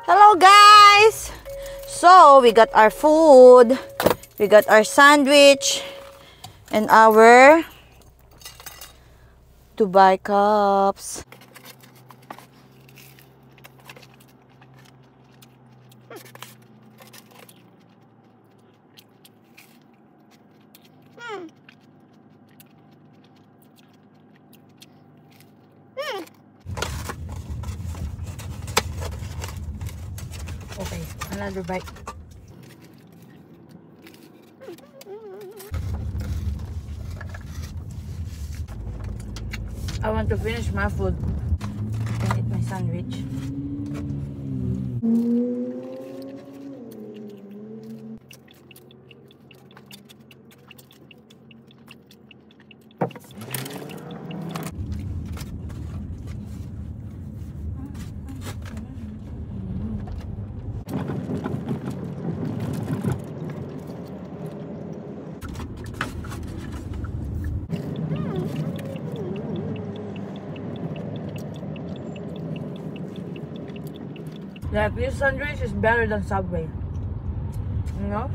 Hello guys! So, we got our food. We got our sandwich. And our Dubai cups. Okay, another bite. I want to finish my food. I can eat my sandwich. Like, this sandwich is better than Subway. You know?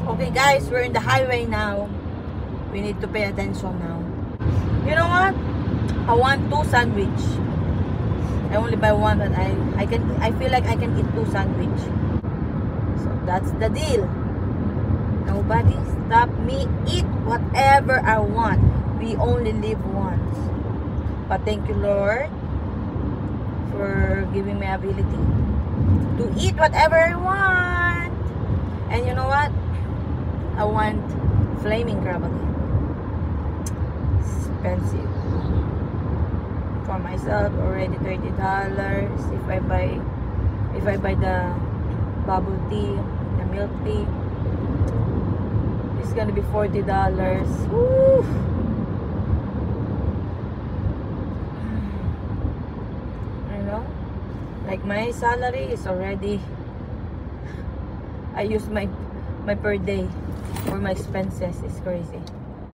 Okay guys, we're in the highway now. We need to pay attention now. You know what? I want 2 sandwich. I only buy 1, but I feel like I can eat 2 sandwich. So that's the deal. Nobody stop me. Eat whatever I want. We only live once. But thank you, Lord, for giving me ability to eat whatever I want. And you know what? I want flaming crab again. Expensive. For myself, already $30. If I buy the bubble tea, the milk tea, it's gonna be $40. Woo! Like, my salary is already, I use my per day for my expenses. It's crazy.